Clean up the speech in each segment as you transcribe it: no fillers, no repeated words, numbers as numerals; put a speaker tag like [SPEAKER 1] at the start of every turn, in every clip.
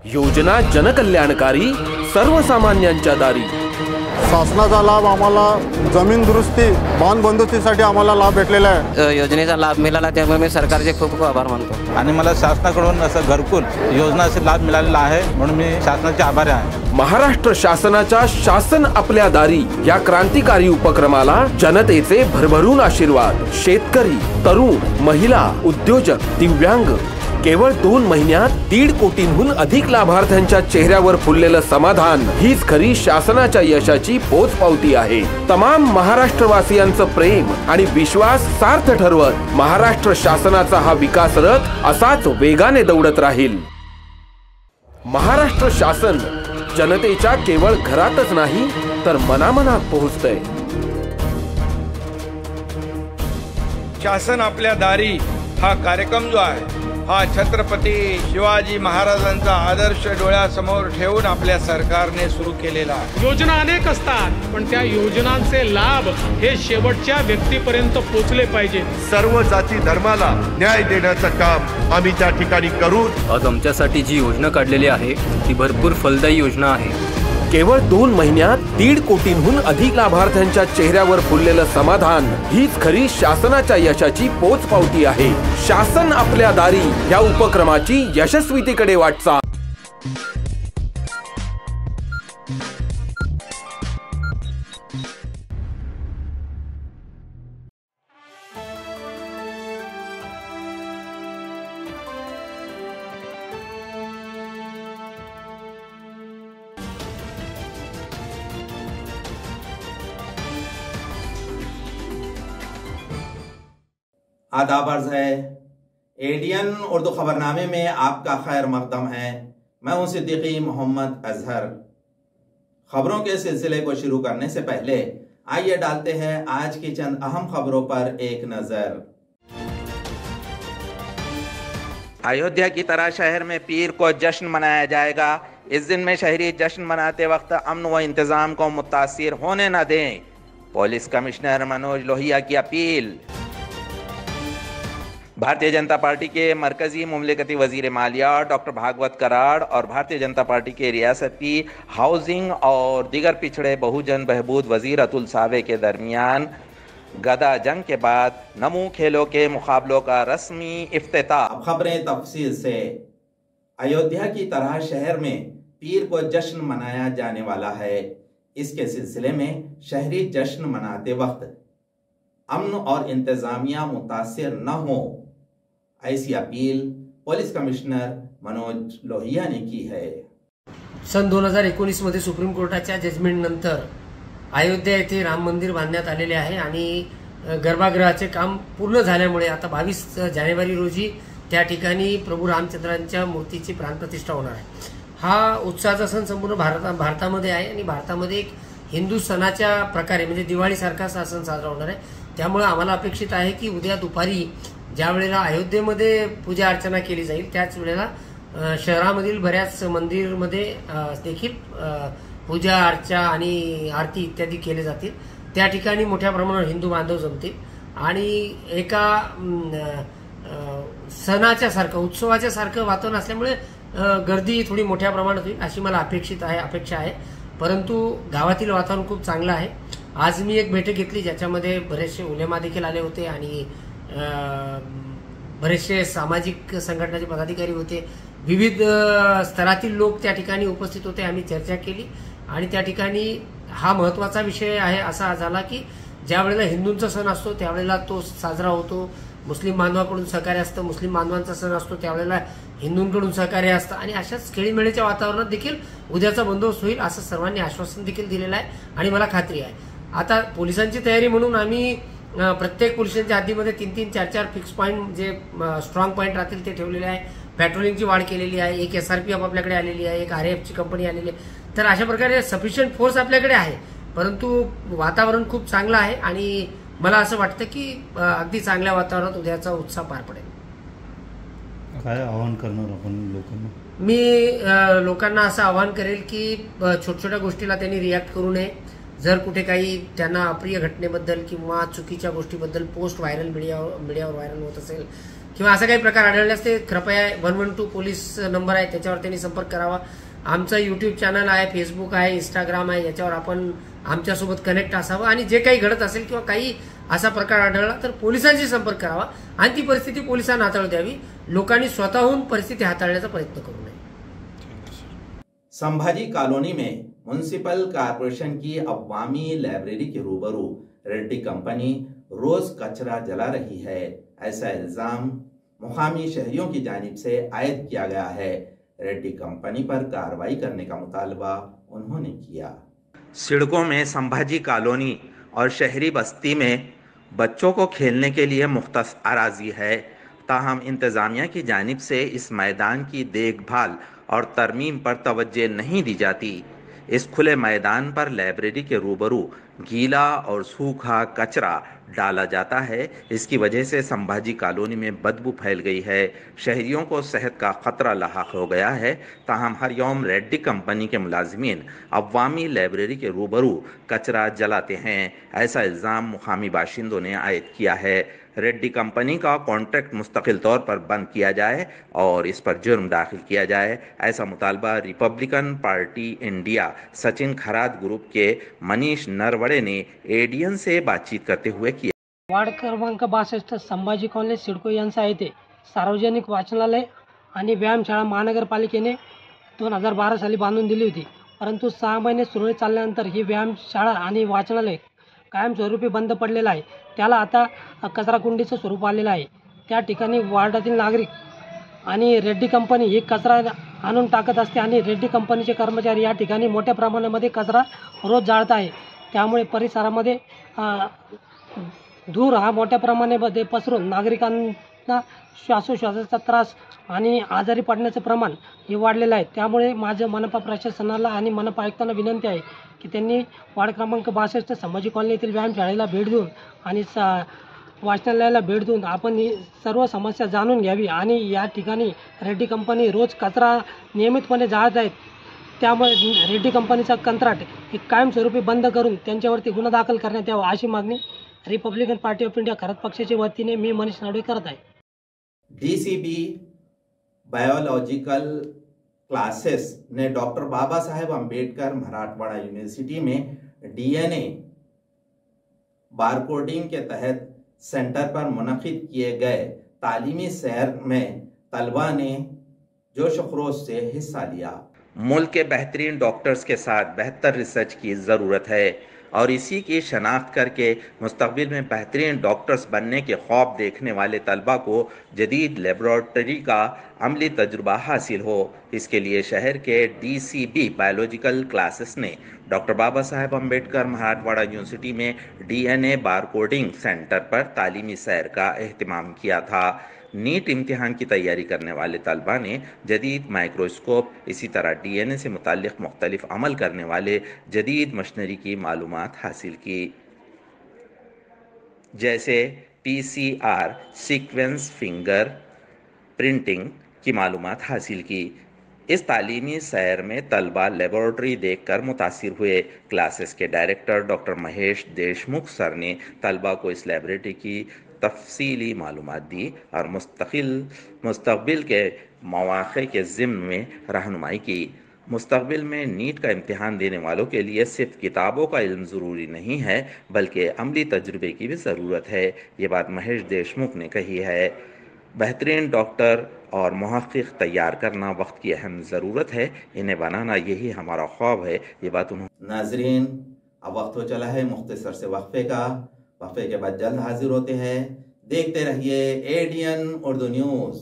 [SPEAKER 1] योजना जनकल्याणकारी, सर्वसामान्यांच्या दारी।
[SPEAKER 2] शासनाचा लाभ आम्हाला जमीन दुरुस्ती, बांध बंदुस्तीसाठी आम्हाला लाभ भेटलेला आहे।
[SPEAKER 3] योजनेचा लाभ मिळाला त्यामुळे मी सरकारचे खूप खूप आभार मानतो
[SPEAKER 4] आणि मला शासनाकडून असं घरकुल योजनाचा लाभ मिळालेला आहे, म्हणून मी शासनाचे आभारी आहे।
[SPEAKER 1] महाराष्ट्र शासनाच्या शासन आपल्या दारी या क्रांतिकारी उपक्रमाला जनतेचे भरभरून आशीर्वाद। शेतकरी, तरुण, महिला, उद्योजक, दिव्यांग, केवळ 2 महिन्यात 1.5 कोटींहून अधिक लाभार्थ्यांच्या चेहऱ्यावर फुललेलं समाधान हीच खरी शासनाच्या यशाची पोचपावती आहे। तमाम महाराष्ट्रवासियांचं प्रेम आणि विश्वास सार्थ ठरवत महाराष्ट्र शासनाचा हा विकास रथ असाच वेगाने दौडत राहील। महाराष्ट्र शासन जनतेच्या केवळ घरातच नाही तर मनामनात पोहोचतंय।
[SPEAKER 5] शासन आपल्या दारी हा कार्यक्रम जो आहे हा छत्रपती शिवाजी महाराजांचा आदर्श डोळ्यासमोर ठेवून आपल्या सरकारने सुरू केलेला आहे।
[SPEAKER 6] योजना अनेक असतात, पण त्या योजनांचे लाभ हे शेवटच्या व्यक्तीपर्यंत पोहोचले पाहिजे।
[SPEAKER 7] सर्व जाती धर्माला न्याय देण्याचं काम आम्ही त्या ठिकाणी करू।
[SPEAKER 8] आज आमच्यासाठी जी योजना काढलेली आहे ती भरपूर फलदायी योजना आहे।
[SPEAKER 1] केवळ 2 महिन्यात 1.5 कोटींहून अधिक लाभार्थ्यांच्या चेहऱ्यावर फुललेलं समाधान हीच खरी शासनाच्या यशाची पोचपावती आहे। शासन आपल्या दारी या उपक्रमाची यशस्वीतेकडे वाटचाल।
[SPEAKER 9] आदाब अर्ज़ है। एडीएन उर्दू खबरनामे में आपका खैर मकदम है। मैं हूं सिद्दीकी मोहम्मद अजहर। खबरों के सिलसिले को शुरू करने से पहले आइए डालते हैं आज की चंद अहम खबरों पर एक नजर। अयोध्या की तरह शहर में पीर को जश्न मनाया जाएगा। इस दिन में शहरी जश्न मनाते वक्त अमन व इंतजाम को मुतासिर होने न दें। पुलिस कमिश्नर मनोज लोहिया की अपील। भारतीय जनता पार्टी के मरकजी मुमलिकती वजीर मालिया डॉक्टर भागवत कराड़ और भारतीय जनता पार्टी के रियासती हाउसिंग और दीगर पिछड़े बहुजन बहबूद वजीर अतुल सावे के दरमियान गदा जंग के बाद नमू खेलों के मुकाबलों का रस्मी इफ्तिताह। खबरें तफसील से। अयोध्या की तरह शहर में पीर को जश्न मनाया जाने वाला है। इसके सिलसिले में शहरी जश्न मनाते वक्त अमन और इंतजामिया मुतासिर न हो, ऐसी appeal police commissioner Manoj Lohia ने की है।
[SPEAKER 10] सन 2019 मध्ये सुप्रीम कोर्टाच्या जजमेंट नंतर अयोध्या येथे राम मंदिर बांधण्यात आलेले आहे आणि गर्भगृहाचे काम पूर्ण झाल्यामुळे आता 22 जानेवारी रोजी त्या ठिकाणी प्रभू रामचंद्रांच्या मूर्तीची प्राणप्रतिष्ठा होणार आहे। हा उत्सवाचा सण संपूर्ण भारतामध्ये आहे आणि भारतामध्ये एक हिंदू सणाच्या प्रकारे म्हणजे दिवाळीसारखा सण साजरा होणार आहे। त्यामुळे आम्हाला अपेक्षित आहे की उद्या दुपारी ज्या वेळेला अयोध्येमध्ये पूजा अर्चना केली जाईल त्याच वेळेला शहरामधील बऱ्याच मंदिरमध्ये देखील पूजा अर्चा आणि आरती इत्यादी केले जातील। त्या ठिकाणी मोठ्या प्रमाणावर हिंदू बांधव जमतील आणि एका सणाच्या सारखं उत्सवाच्या सारखं वातावरण असल्यामुळे गर्दी थोडी मोठ्या प्रमाणात होईल अशी मला अपेक्षा आहे। परंतु गावातील वातावरण खूप चांगलं आहे। आज मी एक बैठक घेतली ज्याच्यामध्ये बरेचसे उलेमा देखील आले होते आणि बरेचसे सामाजिक संघटनाचे पदाधिकारी होते। विविध स्तरातील लोक त्या ठिकाणी उपस्थित होते। आम्ही चर्चा केली आणि त्या ठिकाणी हा महत्त्वाचा विषय आहे असा झाला की ज्या वेळेला हिंदूंचा सण असतो त्यावेळेला तो साजरा होतो, मुस्लिम बांधवांकडून सहकार्य असतं, मुस्लिम बांधवांचा सण असतो त्यावेळेला हिंदूंकडून सहकार्य असतं आणि अशाच खेळीमेळीच्या वातावरणात देखील उद्याचा बंदोबस्त होईल असं सर्वांनी आश्वासन देखील दिलेलं आहे आणि मला खात्री आहे। आता पोलिसांची तयारी म्हणून आम्ही प्रत्येक पोलिसांच्या हद्दीमध्ये 3-3, 4-4 फिक्स पॉईंट जे स्ट्रॉंग पॉईंट राहतील ते ठेवलेले आहे। पेट्रोलिंगची वाढ केलेली आहे। एक SRPF आपल्याकडे आलेली आहे, एक RAFची कंपनी आलेली आहे। तर अशा प्रकारे सफिशियंट फोर्स आपल्याकडे आहे, परंतु वातावरण खूप चांगलं आहे आणि मला असं वाटतं की अगदी चांगल्या वातावरणात उद्याचा उत्सव पार पडेल।
[SPEAKER 4] काय आवाहन करणार आपण लोकांना?
[SPEAKER 10] मी लोकांना असं आवाहन करेल की छोट्या गोष्टीला त्यांनी रिॲक्ट करू नये। जर कुठे काही त्यांना अप्रिय घटनेबद्दल किंवा चुकीच्या गोष्टीबद्दल पोस्ट मीडियावर व्हायरल होत असेल किंवा असा काही प्रकार आढळल्यास ते कृपया 112 पोलीस नंबर आहे त्याच्यावर त्यांनी संपर्क करावा. आमचं युट्यूब चॅनल आहे, फेसबुक आहे, इंस्टाग्राम आहे, याच्यावर आपण आमच्यासोबत कनेक्ट असावं आणि जे काही घडत असेल किंवा काही असा प्रकार आढळला तर पोलिसांशी संपर्क करावा आणि ती परिस्थिती पोलिसांना हाताळू द्यावी. लोकांनी स्वतःहून परिस्थिती हाताळण्याचा प्रयत्न करू नये.
[SPEAKER 9] संभाजी कॉलोनी में म्युनिसिपल कॉरपोरेशन की अवामी लाइब्रेरी के रूबरू रेड्डी कंपनी रोज कचरा जला रही है, ऐसा इल्जाम मुकामी शहरियों की जानिब से आयद किया गया है. रेड्डी कंपनी पर कार्रवाई करने का मुतालबा उन्होंने किया. सिड़कों में संभाजी कॉलोनी और शहरी बस्ती में बच्चों को खेलने के लिए मुख्तस अराजी है, ताहम इंतज़ामिया की जानिब से इस मैदान की देखभाल और तरमीम पर तवज्जो नहीं दी जाती. इस खुले मैदान पर लाइब्रेरी के रूबरू गीला और सूखा कचरा डाला जाता है. इसकी वजह से संभाजी कॉलोनी में बदबू फैल गई है. शहरियों को सेहत का खतरा लाहक हो गया है. ताहम हर यौम रेड्डी कंपनी के मुलाजिमीन अवामी लाइब्रेरी के रूबरू कचरा जलाते हैं, ऐसा इल्ज़ाम मुकामी बाशिंदों ने आयद किया है. रेड्डी कंपनी का कॉन्ट्रैक्ट मुस्तकिल तौर पर बंद किया जाए और इस पर जुर्म दाखिल किया जाए, ऐसा मुतालबा republican party India Sachin Kharat group के मनीष नरवड़े ने एडीएन से बातचीत करते हुए किया.
[SPEAKER 11] वार्ड क्रमांक 62 संभाजी कॉलनी सिडको यांचा येथे सार्वजनिक वाचनालय आणि व्यायामशाळा महानगरपालिकेने 2012 साली बांधून दिली होती, परंतु 6 महिने सुरळीत चालल्यानंतर ही व्यायामशाळा आणि वाचनालय कायमस्वरूपी बंद पडलेलं आहे. त्याला आता कचराकुंडीचं स्वरूप आलेलं आहे. त्या ठिकाणी वार्डातील नागरिक आणि रेड्डी कंपनी ही कचरा आणून टाकत असते आणि रेड्डी कंपनीचे कर्मचारी या ठिकाणी मोठ्या प्रमाणामध्ये कचरा रोज जाळत आहे. त्यामुळे परिसरामध्ये धूर हा मोठ्या प्रमाणामध्ये पसरून नागरिकांना श्वासोश्वासाचा त्रास आणि आजारी पडण्याचं प्रमाण हे वाढलेलं आहे. त्यामुळे माझं मनपा प्रशासनाला आणि मनपा आयुक्तांना विनंती आहे की त्यांनी वार्ड क्रमांक 62 संभाजी कॉलनी येथील व्यायामशाळेला भेट देऊन आणि वाचनालयाला भेट देऊन आपण ही सर्व समस्या जाणून घ्यावी आणि या ठिकाणी रेड्डी कंपनी रोज कचरा नियमितपणे जाळत आहेत. त्यामुळे रेड्डी कंपनीचा कंत्राट हे कायमस्वरूपी बंद करून त्यांच्यावरती गुन्हा दाखल करण्यात यावा अशी मागणी Republican party of India Kharat पक्षाच्या वतीने मी मनीष नाडवे करत आहे.
[SPEAKER 9] डीसीबी बायोलॉजिकल क्लासेस ने डॉक्टर बाबा साहेब अम्बेडकर मराठवाड़ा यूनिवर्सिटी में डीएनए बारकोडिंग के तहत सेंटर पर मुनक़िद किए गए तालीमी सैर में तलबा ने जोश खरोश से हिस्सा लिया. मुल्क के बेहतरीन डॉक्टर्स के साथ बेहतर रिसर्च की ज़रूरत है और इसी की शनाख्त करके मुस्तक़बिल में बेहतरीन डॉक्टर्स बनने के ख्वाब देखने वाले तलबा को जदीद लेबॉरेटरी का अमली तजुर्बा हासिल हो. इसके लिए शहर के डीसीबी बायोलॉजिकल क्लासेस ने डॉक्टर बाबा साहेब अम्बेडकर मराठवाड़ा यूनिवर्सिटी में डीएनए बारकोडिंग सेंटर पर तालीमी सैर का एहतमाम किया था. नीट इम्तिहान की तैयारी करने वाले तलबा ने जदीद माइक्रोस्कोप, इसी तरह डीएनए से मुताल्लिक़ मुख्तलिफ अमल करने वाले जदीद मशीनरी की मालूमात हासिल की, जैसे पीसीआर सीक्वेंस फिंगर प्रिंटिंग की मालूमात हासिल की. इस तालीमी सैर में तलबा लेबॉरेटरी देखकर मुतासिर हुए. क्लासेस के director doctor Mahesh Deshmukh sir ने तलबा को इस लाइब्रेरी की तफसीली मालूमात दी और मुस्तक़बिल के मौक़े के ज़िम्न में रहनुमाई की. मुस्तक़बिल में नीट का इम्तिहान देने वालों के लिए सिर्फ किताबों का इल्म ज़रूरी नहीं है बल्कि अमली तजुर्बे की भी ज़रूरत है. ये बात महेश देशमुख ने कही है. बेहतरीन डॉक्टर और मुहक़्क़िक़ तैयार करना वक्त की अहम ज़रूरत है, इन्हें बनाना यही हमारा ख्वाब है. ये बात उन्होंने. नाज़रीन, अब वक्त हो चला है मुख्तसर से वक्फे का. वक्फे के बाद जल्द हाजिर होते हैं. देखते रहिए ADN Urdu news.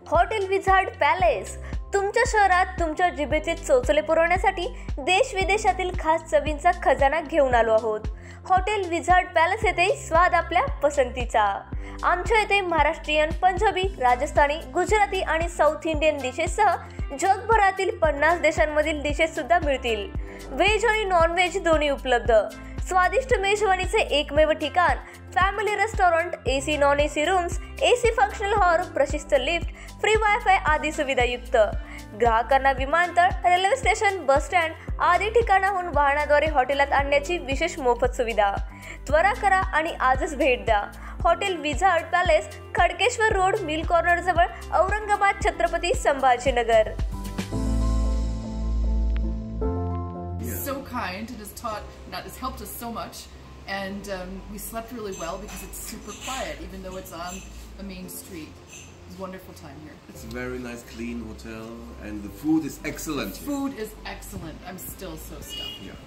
[SPEAKER 12] Hotel wizard palace तुमच्या शहरात तुमच्या जिभेचे चोचले पुरवण्यासाठी देश विदेशातील खास चवींचा खजाना घेऊन आलो आहोत. हॉटेल विझार्ड पॅलेस येथे स्वाद आपल्या पसंतीचा. आमच्या येथे महाराष्ट्रीयन, पंजाबी, राजस्थानी, गुजराती आणि साऊथ इंडियन डिशेससह जगभरातील 50 देशांमधील डिशेस सुद्धा मिळतील. व्हेज आणि नॉन व्हेज दोन्ही उपलब्ध. स्वादिष्ट मेजवानीचे एकमेव ठिकाण family restaurant, AC non AC rooms, AC functional hall, प्रशस्त लिफ्ट, फ्री वायफाय आदी सुविधायुक्त. ग्राहकांना विमानतळ, रेल्वे स्टेशन, बस स्टँड आदी ठिकाणाहून वाहनाद्वारे हॉटेलात आणण्याची विशेष मोफत सुविधा. त्वरा करा आणि आजच भेट द्या. Hotel wizard palace, Khadkeshwar road, mill corner जवळ, Aurangabad, Chhatrapati Sambhajinagar.
[SPEAKER 13] So kind and has helped us so much, and we slept really well because it's super quiet even though it's on the main street. It's a wonderful time here.
[SPEAKER 14] It's a very nice clean hotel and the food is excellent here.
[SPEAKER 13] Food is excellent. I'm still so stuffed.
[SPEAKER 14] Yeah.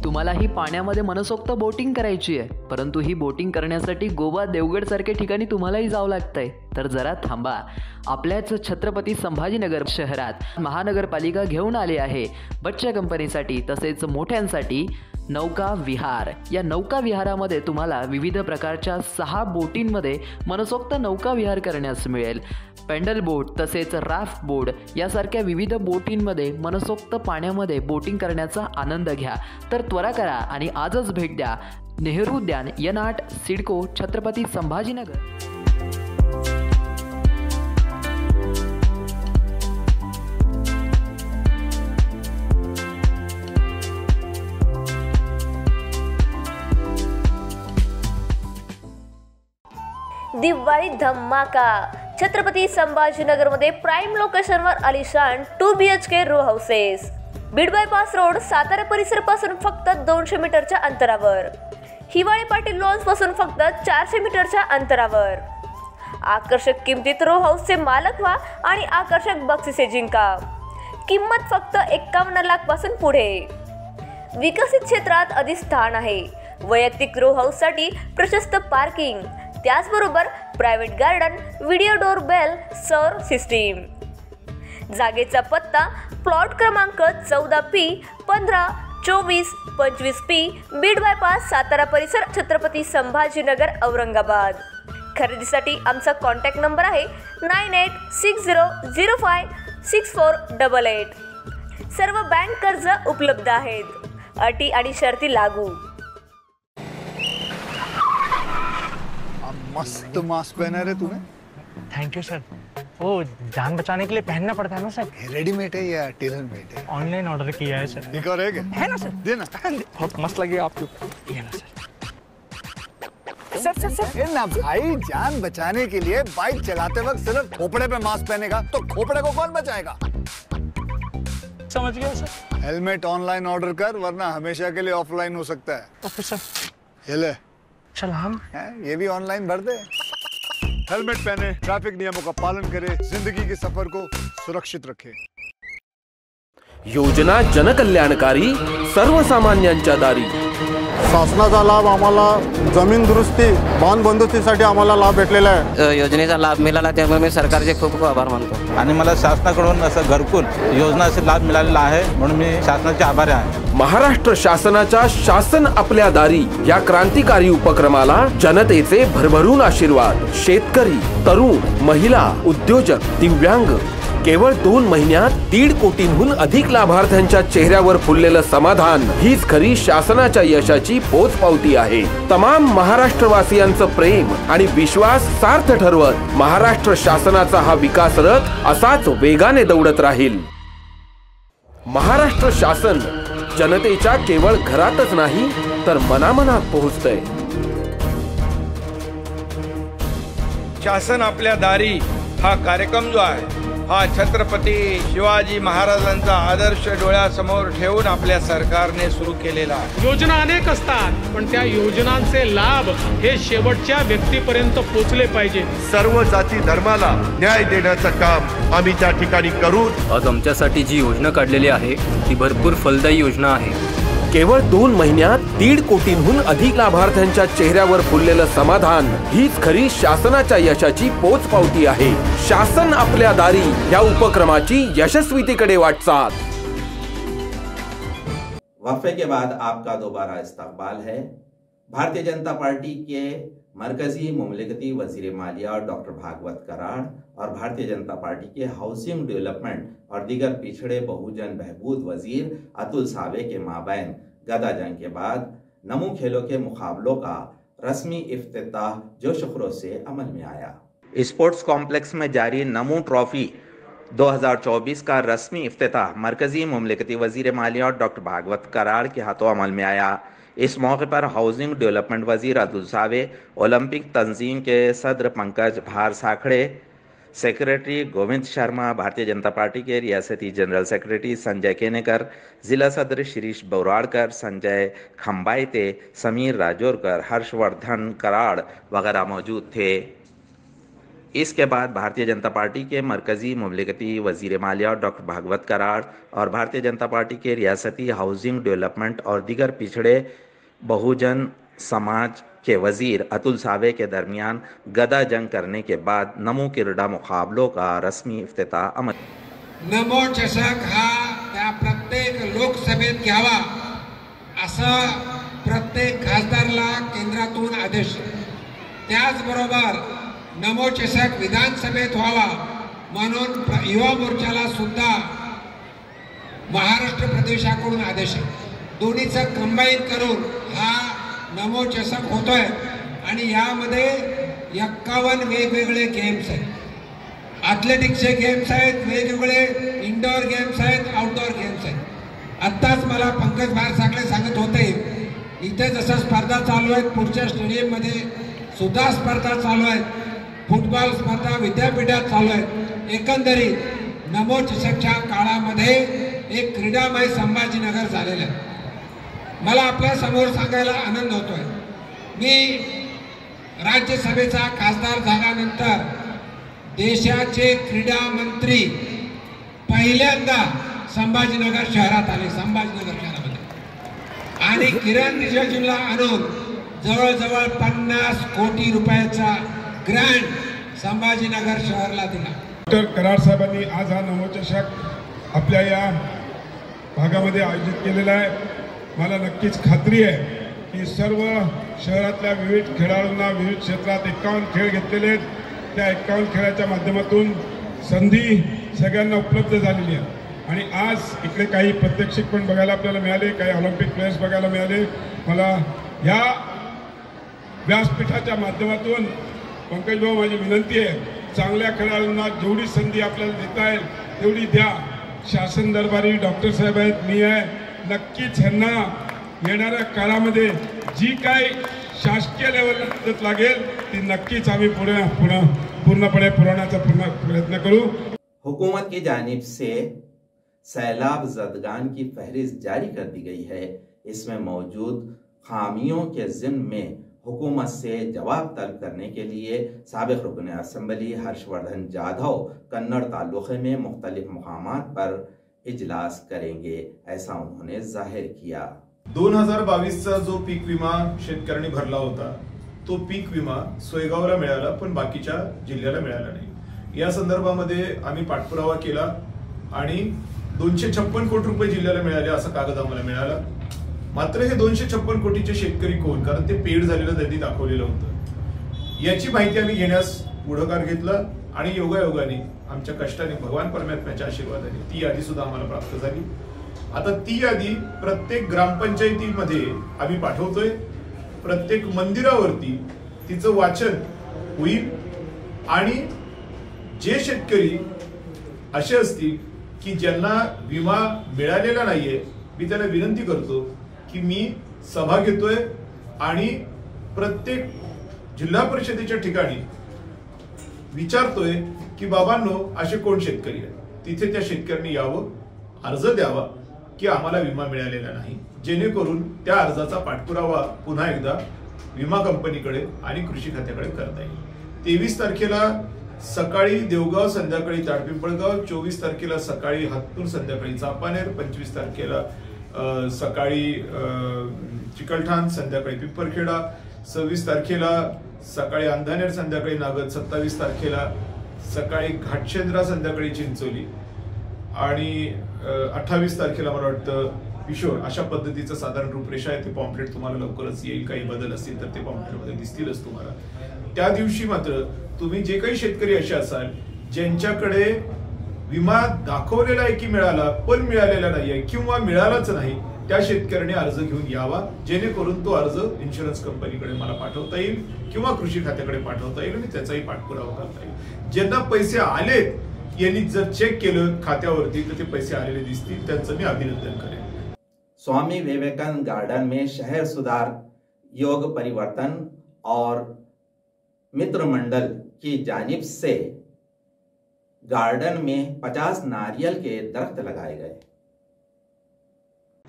[SPEAKER 15] तुम्हालाही पाण्यामध्ये मनसोक्त boating करायची आहे, परंतु ही boating करण्यासाठी गोवा, देवगड सारख्या ठिकाणी तुम्हालाही जावं लागतंय. तर जरा थांबा. आपल्याच छत्रपती संभाजीनगर शहरात महानगरपालिका घेऊन आली आहे बच्चा कंपनीसाठी तसेच मोठ्यांसाठी नौका विहार. या नौका विहारामध्ये तुम्हाला विविध प्रकारच्या 6 बोटींमध्ये मनसोक्त नौका विहार करण्यास मिळेल. पेंडल बोट तसेच राफ्ट बोट यासारख्या विविध बोटींमध्ये मनसोक्त पाण्यामध्ये बोटिंग करण्याचा आनंद घ्या. तर त्वरा करा आणि आजच भेट द्या. नेहरू उद्यान, यनाट, सिडको, छत्रपती संभाजीनगर.
[SPEAKER 12] दिवाळी धमाका. छत्रपती संभाजीनगरमध्ये प्राईम लोकेशनवर आलिशान 2 BHK row houses. Beed bypass road, Satara परिसर पासून फक्त 200 मीटरच्या अंतरावर. हिवाळी पाटील लॉन्स पासून फक्त 400 मीटरच्या अंतरावर. आकर्षक किमतीत रो हाऊसचे मालक व्हा आणि आकर्षक बक्षिसे जिंका. किंमत फक्त 51 लाख पासून पुढे. विकसित क्षेत्रात अधिष्ठान आहे. वैयक्तिक रो हाऊससाठी प्रशस्त पार्किंग, त्याचबरोबर private garden, video door bell, सौर सिस्टीम. जागेचा पत्ता प्लॉट क्रमांक 14P 15 24 25P, Beed bypass, Satara परिसर, छत्रपती संभाजीनगर, औरंगाबाद. खरेदीसाठी आमचा कॉन्टॅक्ट नंबर आहे 9860056488. सर्व बँक कर्ज उपलब्ध आहेत. अटी आणि शर्ती लागू.
[SPEAKER 2] मस्त मास्क पहना रे तूने.
[SPEAKER 16] Thank you sir. वो जान बचाने के लिए पहनना पड़ता है ना सर.
[SPEAKER 2] रेडीमेड है या टेलर मेड है?
[SPEAKER 16] ऑनलाइन ऑर्डर किया है सर.
[SPEAKER 2] एक और है क्या?
[SPEAKER 16] है ना सर.
[SPEAKER 2] देना.
[SPEAKER 16] बहुत मस्त लगे आपको. ये ना सर.
[SPEAKER 2] सर ना भाई, जान बचाने के लिए बाइक चलाते वक्त सिर्फ खोपड़े पे मास्क पहनेगा तो खोपड़े को कौन बचाएगा?
[SPEAKER 16] समझ गया सर.
[SPEAKER 2] हेलमेट ऑनलाइन ऑर्डर कर, वरना हमेशा के लिए ऑफलाइन हो सकता है.
[SPEAKER 16] Okay sir.
[SPEAKER 2] ये ले.
[SPEAKER 16] चल हम
[SPEAKER 2] ये भी ऑनलाइन भर दे. हेलमेट पहने, ट्रैफिक नियमों का पालन करे, जिंदगी के सफर को सुरक्षित रखे.
[SPEAKER 1] योजना जनकल्याणकारी, सर्वसामान्यांच्या दारी.
[SPEAKER 2] शासनाचा लाभ आम्हाला जमीन दुरुस्ती, बांध बंदुकीसाठी आम्हाला लाभ भेटलेला आहे.
[SPEAKER 3] योजनेचा लाभ मिळाला त्यामुळे मी सरकारचे खूप आभार मानतो.
[SPEAKER 4] आणि मला शासनाकडून असं घरकुल योजनाचा लाभ मिळालेला आहे म्हणून मी शासनाचे आभारी आहे.
[SPEAKER 1] महाराष्ट्र शासनाच्या शासन आपल्या दारी या क्रांतिकारी उपक्रमाला जनतेचे भरभरून आशीर्वाद. शेतकरी, तरुण, महिला, उद्योजक, दिव्यांग, केवळ 2 महिन्यात 1.5 कोटींहून अधिक लाभार्थ्यांच्या चेहऱ्यावर फुललेलं समाधान हीच खरी शासनाच्या यशाची पोचपावती आहे. तमाम महाराष्ट्रवासियांचं प्रेम आणि विश्वास सार्थ ठरवत महाराष्ट्र शासनाचा हा विकास रथ असाच वेगाने दौडत राहील. महाराष्ट्र शासन जनतेच्या केवळ घरातच नाही तर मनामनात पोहोचतंय.
[SPEAKER 5] शासन आपल्या दारी हा कार्यक्रम जो आहे हा छत्रपती शिवाजी महाराजांचा आदर्श डोळ्यासमोर ठेवून आपल्या सरकारने सुरू केलेला आहे.
[SPEAKER 6] योजना अनेक असतात पण त्या योजनांचे लाभ हे शेवटच्या व्यक्तीपर्यंत पोहोचले पाहिजे.
[SPEAKER 7] सर्व जाती धर्माला न्याय देण्याचं काम आम्ही त्या ठिकाणी करू.
[SPEAKER 8] आज आमच्यासाठी जी योजना काढलेली आहे ती भरपूर फलदायी योजना आहे.
[SPEAKER 1] केवळ 2 महिन्यात 1.5 कोटींहून अधिक लाभार्थ्यांच्या चेहऱ्यावर फुललेलं समाधान हीच खरी शासनाच्या यशाची पोचपावती आहे. शासन आपल्या दारी या उपक्रमाची यशस्वीतेकडे वाटचाल.
[SPEAKER 9] वक्फे के बाद आपका दोबारा इस्तकबाल है. भारतीय जनता पार्टी के मरकजी मुमलिकती वजीर मालिया डॉक्टर भागवत कराड़ और भारतीय जनता पार्टी के हाउसिंग डेवलपमेंट और दीगर पिछड़े बहुजन बहबूद वजीर अतुल सावे के माबैन गदा जंग के बाद नमो खेलों के मुकाबलों का रस्मी इफ्तिताह जोश खरोश से अमल में आया। स्पोर्ट्स कॉम्प्लेक्स में जारी नमो ट्रॉफी 2024 का रस्मी इफ्तिताह मरकजी मुमलिकती वजीर मालिया डॉक्टर भागवत कराड़ के हाथों अमल में आया। इस मौके पर हाउसिंग डेवलपमेंट वजीर अतुल सावे, ओलंपिक तंजीम के सदर पंकज भार साखड़े, सेक्रेटरी गोविंद शर्मा, भारतीय जनता पार्टी के रियासती जनरल सेक्रेटरी संजय केनेकर, जिला सदर शिरीष बौराड़कर, संजय खंबाइते, समीर राजौरकर, हर्षवर्धन कराड़ वगैरह मौजूद थे। इसके बाद भारतीय जनता पार्टी के मरकजी मुमलिकती वजीर मालिया डॉक्टर भागवत कराड़ और भारतीय जनता पार्टी के रियासती हाउसिंग डेवलपमेंट और दीगर पिछड़े बहुजन समाज के वजीर अतुल सावे के दरमियान गदा जंग करने के बाद नमो क्रीडा मुकाबलों का रस्मी इफ्तिताह अमल।
[SPEAKER 17] नमो चषक हा त्या प्रत्येक लोकसभेत घ्यावा असा प्रत्येक खासदारला केंद्रातून आदेश। त्याचबरोबर नमो चषक विधानसभेत व्हावा म्हणून युवा मोर्चाला सुद्धा महाराष्ट्र प्रदेशाकडून आदेश आहे। दोन्हीचं कंबाईन करून हा नमो चषक होतोय आणि यामध्ये 51 वेगवेगळे गेम्स आहेत। ॲथलेटिक्सचे गेम्स आहेत, वेगवेगळे इंडोर गेम्स आहेत, आउटडोर गेम्स आहेत। आत्ताच मला पंकज भार साखळे सांगत होते इथे जसं स्पर्धा चालू आहेत पुढच्या स्टेडियममध्ये सुद्धा स्पर्धा चालू आहेत, फुटबॉल स्पर्धा विद्यापीठात चालू आहेत। एकंदरीत नमो चषकच्या काळामध्ये एक क्रीडामय संभाजीनगर झालेलं आहे। मला आपल्या समोर सांगायला आनंद होतोय मी राज्यसभेचा खासदार झाल्यानंतर देशाचे क्रीडा मंत्री पहिल्यांदा संभाजीनगर शहरात आले, संभाजीनगर शहरामध्ये, आणि किरण रिजिजूला आणून जवळजवळ 50 कोटी रुपयाचा ग्रँड संभाजीनगर शहराला दिला।
[SPEAKER 18] डॉक्टर कराड साहेबांनी आज हा नमो चषक आपल्या या भागामध्ये आयोजित केलेला आहे। मला नक्कीच खात्री आहे की सर्व शहरातल्या विविध खेळाडूंना विविध क्षेत्रात 51 खेळ घेतलेले आहेत, त्या 51 खेळाच्या माध्यमातून संधी सगळ्यांना उपलब्ध झालेली आहे। आणि आज इकडे काही प्रात्यक्षिक पण बघायला आपल्याला मिळाले, काही ऑलिम्पिक प्लेयर्स बघायला मिळाले। मला या व्यासपीठाच्या माध्यमातून पंकज भाऊ माझी विनंती आहे, चांगल्या खेळाडूंना जेवढी संधी आपल्याला देता येईल तेवढी द्या। शासन दरबारी डॉक्टर साहेब आहेत, मी आहे, नक्कीच ह्यांना येणाऱ्या काळामध्ये जी काही शासकीय लेवलला मदत लागेल ती नक्कीच आम्ही पूर्णपणे पुरवण्याचा प्रयत्न करू।
[SPEAKER 9] हुकूमत की जानिब से सैलाब ज़दगान की फहरिस्त जारी कर दी गई है। इसमें मौजूद खामियों के ज़िम्न में हुकूमत से जवाब तलब करने के लिए साबिक़ रुकन असम्बली हर्षवर्धन जाधव कन्नड़ तालुक़े में मुख्तलिफ मुकामात पर इजलास करेंगे, ऐसा उन्होंने जाहिर किया।
[SPEAKER 19] 2022चा जो पीक विमा शेतकऱ्यांनी भरला होता तो पीक विमा सोयगावला मिळाला पण बाकीच्या जिल्ह्याला मिळाला नाही। या संदर्भामध्ये आम्ही पाठपुरावा केला आणि 256 कोटी रुपये जिल्ह्याला मिळाले असा कागद आम्हाला मिळाला। मात्र हे 256 कोटीचे शेतकरी कोण, कारण ते पेड झालेलं त्यांनी दाखवलेलं होतं। याची माहिती आम्ही घेण्यास पुढाकार घेतला आणि योगायोगाने आमच्या कष्टाने भगवान परमात्म्याच्या आशीर्वादाने ती यादी सुद्धा आम्हाला प्राप्त झाली। आता ती यादी प्रत्येक ग्रामपंचायतीमध्ये आम्ही पाठवतोय, प्रत्येक मंदिरावरती तिचं वाचन होईल आणि जे शेतकरी असे असतील की ज्यांना विमा मिळालेला नाहीये मी त्यांना विनंती करतो की मी सभा घेतोय आणि प्रत्येक जिल्हा परिषदेच्या ठिकाणी विचारतोय की बाबांनो असे कोण शेतकरी आहेत, तिथे त्या शेतकऱ्यांनी यावं, अर्ज द्यावा की आम्हाला विमा मिळालेला नाही, जेणेकरून त्या अर्जाचा पाठपुरावा पुन्हा एकदा विमा कंपनीकडे आणि कृषी खात्याकडे करता येईल। 23 तारखेला सकाळी देवगाव, संध्याकाळी ताडपिंपळगाव, 24 तारखेला सकाळी हातपूर, संध्याकाळी चापानेर, 25 तारखेला सकाळी चिकलठाण, संध्याकाळी पिंपरखेडा, 26 तारखेला सकाळी अंधानेर, संध्याकाळी नागद, 27 तारखेला सकाळी घाटशेंद्रा, संध्याकाळी चिंचोली आणि 28 तारखेला मला वाटतं किशोर अशा पद्धतीचं साधारण रूपरेषा आहे. ते पॉम्पलेट तुम्हाला लवकरच येईल. काही बदल असतील तर ते पॉम्पलेटमध्ये दिसतीलच तुम्हाला. त्या दिवशी मात्र तुम्ही जे काही शेतकरी असे असाल ज्यांच्याकडे विमा दाखवलेला आहे की मिळाला पण मिळालेला नाहीये किंवा मिळालाच नाही, त्या शेतकऱ्याने अर्ज घेऊन यावा, जेणेकरून तो अर्ज इन्शुरन्स कंपनीकडे मला पाठवता येईल किंवा कृषी खात्याकडे पाठवता येईल आणि त्याचाही पाठपुरावा करता येईल. ज्यांना पैसे आलेत यांनी जर चेक केलं खात्यावरती तर ते पैसे आलेले दिसतील, त्यांचं मी अभिनंदन करेन.
[SPEAKER 9] स्वामी विवेकानंद गार्डन में शहर सुधार, योग परिवर्तन और मित्र मंडल की जानिब से गार्डन में 50 नारियल के दरख्त लगाए गए.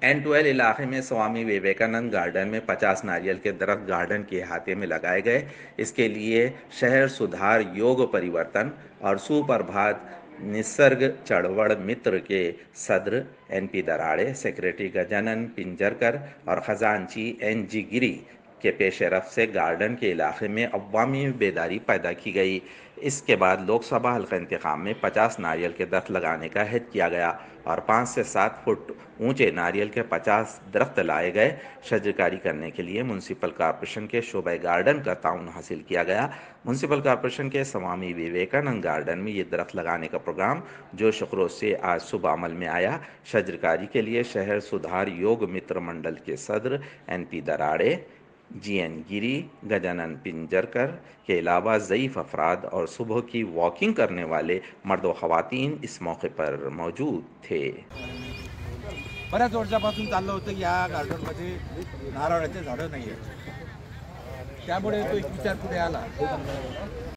[SPEAKER 9] N12 इलाके में स्वामी विवेकानंद गार्डन में 50 नारियल के दरख्त गार्डन के अहाते में लगाए गए. इसके लिए शहर सुधार, योग परिवर्तन और सुप्रभात निसर्ग चढ़वड़ मित्र के सदर NP दराड़े, सेक्रेटरी गजानन पिंजरकर और खजांची NG गिरी के पेश रफ्त से गार्डन के इलाके में अवामी बेदारी पैदा की गई. इसके बाद लोकसभा हल्का इंतखाब में 50 नारियल के दरख्त लगाने का अहद किया गया और 5 से 7 फुट ऊंचे नारियल के 50 दरख्त लाए गए. शजरकारी करने के लिए म्यूनसिपल कॉरपोरेशन के शोबे गार्डन का ताउन हासिल किया गया. म्यूनसिपल कॉरपोरेशन के स्वामी विवेकानंद गार्डन में ये दरख्त लगाने का प्रोग्राम जो शुक्र से आज सुबह अमल में आया. शजरकारी के लिए शहर सुधार योग मित्र मंडल के सदर NP दराड़े, GN गिरी, गजानन पिंजरकर के अलावा ज़ईफ़ अफराद और सुबह की वॉकिंग करने वाले मर्द व ख़वातीन इस मौके पर मौजूद थे.
[SPEAKER 20] बऱ्याच वर्षापासून चाललं होतं की या गार्डनमध्ये नारळाचे झाडं नाही आहेत, त्यामुळे तो एक विचार पुढे आला.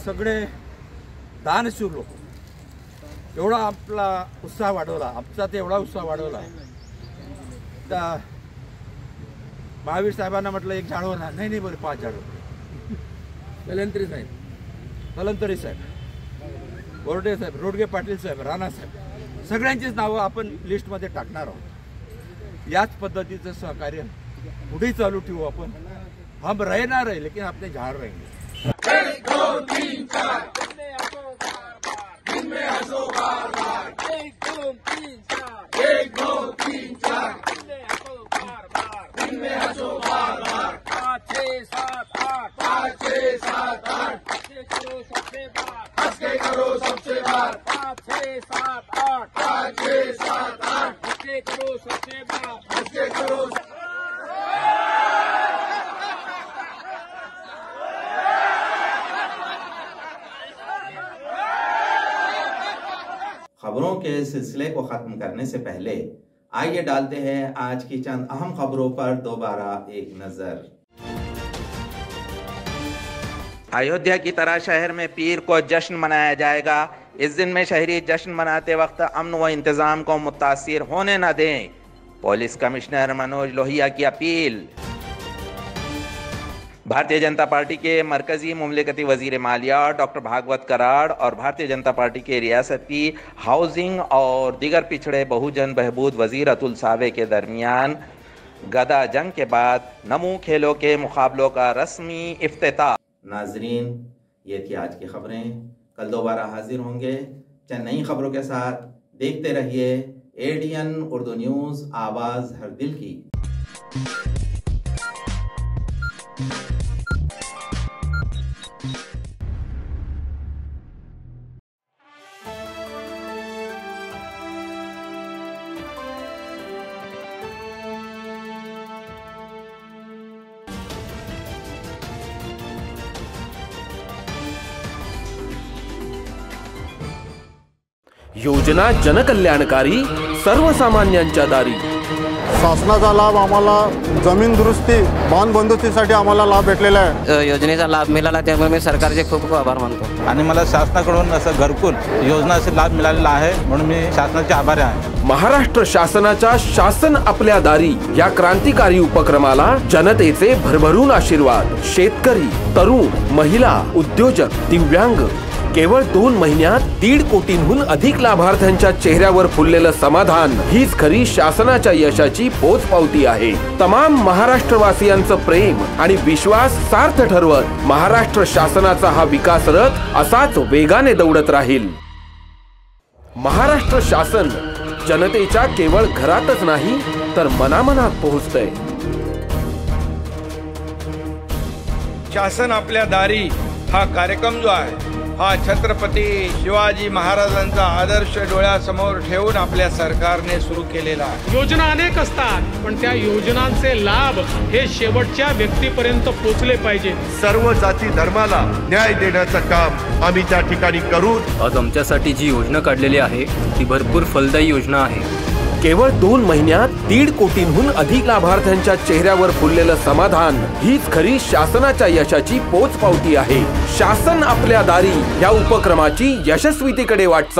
[SPEAKER 20] सगळे दानशूर लोक एवढा आपला उत्साह वाढवला, आमचा ते एवढा उत्साह वाढवला. त्या महावीर साहेबांना म्हटलं एक झाड होणार नाही, बरं 5 झाडं. कलंतरी साहेब, बोर्डे साहेब, रोडगे पाटील साहेब, राणा साहेब, सगळ्यांचीच नावं आपण लिस्टमध्ये टाकणार आहोत. याच पद्धतीचं सहकार्य पुढे चालू ठेवू आपण. हम रहे ना रहे लेकिन अपने झाड रहेंगे.
[SPEAKER 21] 1 2 3 4 दिन में हंसो बार बार. 1 2 3 4 1 2 3 4 दिन में हंसो बार बार. 5 6 7 8 5 6 7 8 हंस के करो सबसे बार. 5 6 7 8 5 6 7 8 हंस के करो सबसे बार. हंस के करो.
[SPEAKER 9] खबरों के सिलसिले को खत्म करने से पहले आइए डालते हैं आज की चंद अहम खबरों पर दोबारा एक नजर. अयोध्या की तरह शहर में पीर को जश्न मनाया जाएगा. इस दिन में शहरी जश्न मनाते वक्त अमन व इंतजाम को मुतासिर होने न दें. पुलिस कमिश्नर मनोज लोहिया की अपील. भारतीय जनता पार्टी के मरकजी मुमलिकती वजीर मालिया डॉक्टर भागवत कराड़ और भारतीय जनता पार्टी के रियासती हाउसिंग और दीगर पिछड़े बहुजन बहबूद वजीर अतुल सावे के दरमियान गदा जंग के बाद नमू खेलों के मुकाबलों का रस्मी इफ्तिताह. नाजरीन, ये थी आज की खबरें. कल दोबारा हाजिर होंगे चंद नई खबरों के साथ. देखते रहिए ADN उर्दू न्यूज़, आवाज़ हर दिल की.
[SPEAKER 1] योजना जनकल्याणकारी, सर्वसामान्यांच्या दारी.
[SPEAKER 22] शासनाचा लाभ आम्हाला जमीन दुरुस्ती, बांध बंदुस्तीसाठी आम्हाला लाभ भेटलेला आहे.
[SPEAKER 3] योजनेचा लाभ मिळाला त्यामुळे मी सरकारचे खूप खूप आभार मानतो.
[SPEAKER 4] आणि मला शासनाकडून असं घरकुल योजनाचा लाभ मिळालेला आहे म्हणून मी शासनाचे आभारी आहे.
[SPEAKER 1] महाराष्ट्र शासनाच्या शासन आपल्या दारी या क्रांतिकारी उपक्रमाला जनतेचे भरभरून आशीर्वाद. शेतकरी, तरुण, महिला, उद्योजक, दिव्यांग केवळ 2 महिन्यात 1.5 कोटींहून अधिक लाभार्थ्यांच्या चेहऱ्यावर फुललेलं समाधान हीच खरी शासनाच्या यशाची पोचपावती आहे. तमाम महाराष्ट्रवासियांचं प्रेम आणि विश्वास सार्थ ठरवत महाराष्ट्र शासनाचा हा विकास रथ असाच वेगाने दौडत राहील. महाराष्ट्र शासन जनतेच्या केवळ घरातच नाही तर मनामनात पोहोचतंय।
[SPEAKER 5] शासन आपल्या दारी हा कार्यक्रम जो आहे हा छत्रपती शिवाजी महाराजांचा आदर्श डोळ्यासमोर ठेवून आपल्या सरकारने सुरू केलेला आहे।
[SPEAKER 6] योजना अनेक असतात पण त्या योजनांचे लाभ हे शेवटच्या व्यक्तीपर्यंत पोहोचले पाहिजे।
[SPEAKER 7] सर्व जाती धर्माला न्याय देण्याचं काम आम्ही त्या ठिकाणी करू।
[SPEAKER 8] आज आमच्यासाठी जी योजना काढलेली आहे ती भरपूर फलदायी योजना आहे।
[SPEAKER 1] केवळ 2 महिन्यात 1.5 कोटींहून अधिक लाभार्थ्यांच्या चेहऱ्यावर फुललेलं समाधान हीच खरी शासनाच्या यशाची पोचपावती आहे। शासन आपल्या दारी या उपक्रमाची यशस्वीतेकडे वाटचाल